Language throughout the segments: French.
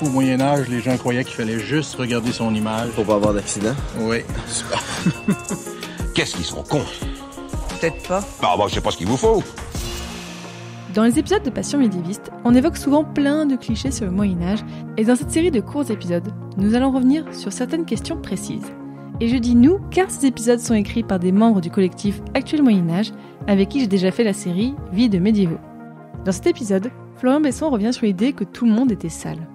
qu'au Moyen-Âge, les gens croyaient qu'il fallait juste regarder son image. Pour pas avoir d'accident? Oui. Qu'est-ce qu'ils sont cons? Peut-être pas. Bah, je sais pas ce qu'il vous faut. Dans les épisodes de Passion médiéviste, on évoque souvent plein de clichés sur le Moyen-Âge, et dans cette série de courts épisodes, nous allons revenir sur certaines questions précises. Et je dis nous, car ces épisodes sont écrits par des membres du collectif Actuel Moyen-Âge, avec qui j'ai déjà fait la série Vie de médiévaux. Dans cet épisode, Florian Besson revient sur l'idée que tout le monde était sale.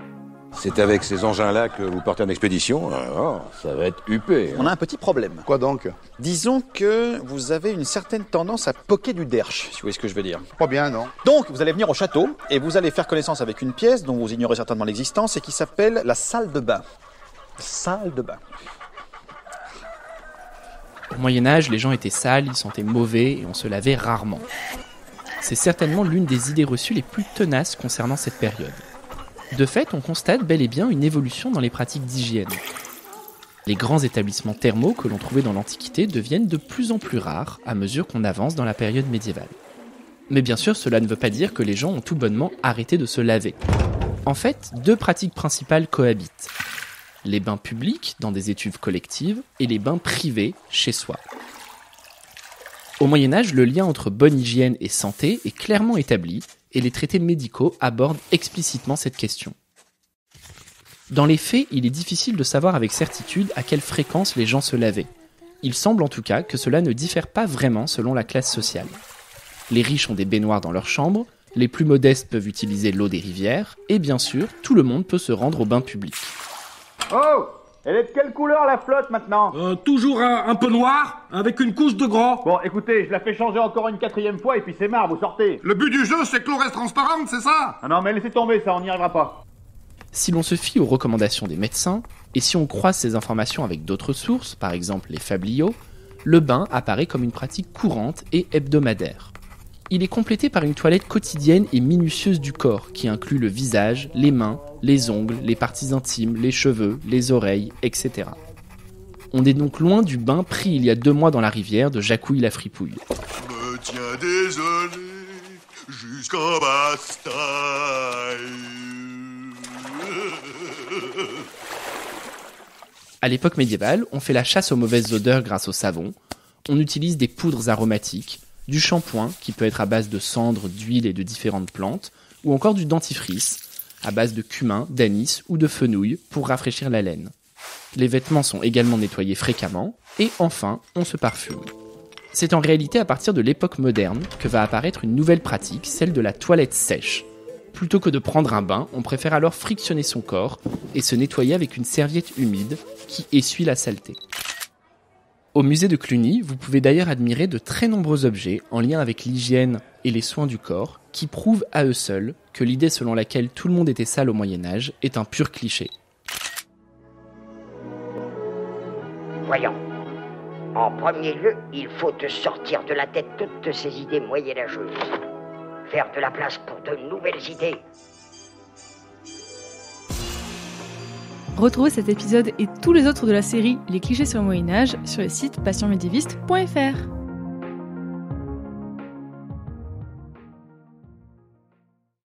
C'est avec ces engins-là que vous partez en expédition? Alors, ça va être huppé. On a un petit problème. Quoi donc? Disons que vous avez une certaine tendance à poquer du derche, si vous voyez ce que je veux dire. Pas bien, non? Donc, vous allez venir au château et vous allez faire connaissance avec une pièce dont vous ignorez certainement l'existence et qui s'appelle la salle de bain. Salle de bain. Au Moyen-Âge, les gens étaient sales, ils sentaient mauvais et on se lavait rarement. C'est certainement l'une des idées reçues les plus tenaces concernant cette période. De fait, on constate bel et bien une évolution dans les pratiques d'hygiène. Les grands établissements thermaux que l'on trouvait dans l'Antiquité deviennent de plus en plus rares à mesure qu'on avance dans la période médiévale. Mais bien sûr, cela ne veut pas dire que les gens ont tout bonnement arrêté de se laver. En fait, deux pratiques principales cohabitent. Les bains publics, dans des étuves collectives, et les bains privés, chez soi. Au Moyen-Âge, le lien entre bonne hygiène et santé est clairement établi, et les traités médicaux abordent explicitement cette question. Dans les faits, il est difficile de savoir avec certitude à quelle fréquence les gens se lavaient. Il semble en tout cas que cela ne diffère pas vraiment selon la classe sociale. Les riches ont des baignoires dans leur chambre, les plus modestes peuvent utiliser l'eau des rivières, et bien sûr, tout le monde peut se rendre au bain public. Oh! Elle est de quelle couleur la flotte maintenant? Toujours un peu noir, avec une couche de gras. Bon, écoutez, je la fais changer encore une 4e fois et puis c'est marre, vous sortez. Le but du jeu, c'est que l'eau reste transparente, c'est ça? Ah non, mais laissez tomber ça, on n'y arrivera pas. Si l'on se fie aux recommandations des médecins, et si on croise ces informations avec d'autres sources, par exemple les fabliaux, le bain apparaît comme une pratique courante et hebdomadaire. Il est complété par une toilette quotidienne et minutieuse du corps, qui inclut le visage, les mains, les ongles, les parties intimes, les cheveux, les oreilles, etc. On est donc loin du bain pris il y a 2 mois dans la rivière de Jacouille la fripouille. Me tiens désolé jusqu'à Bastagne. À l'époque médiévale, on fait la chasse aux mauvaises odeurs grâce au savon, on utilise des poudres aromatiques, du shampoing qui peut être à base de cendres, d'huile et de différentes plantes, ou encore du dentifrice à base de cumin, d'anis ou de fenouil pour rafraîchir la laine. Les vêtements sont également nettoyés fréquemment, et enfin, on se parfume. C'est en réalité à partir de l'époque moderne que va apparaître une nouvelle pratique, celle de la toilette sèche. Plutôt que de prendre un bain, on préfère alors frictionner son corps et se nettoyer avec une serviette humide qui essuie la saleté. Au musée de Cluny, vous pouvez d'ailleurs admirer de très nombreux objets en lien avec l'hygiène et les soins du corps qui prouvent à eux seuls que l'idée selon laquelle tout le monde était sale au Moyen-Âge est un pur cliché. Voyons. En premier lieu, il faut te sortir de la tête toutes ces idées moyenâgeuses. Faire de la place pour de nouvelles idées. Retrouvez cet épisode et tous les autres de la série Les clichés sur le Moyen-Âge sur le site passionmédiéviste.fr.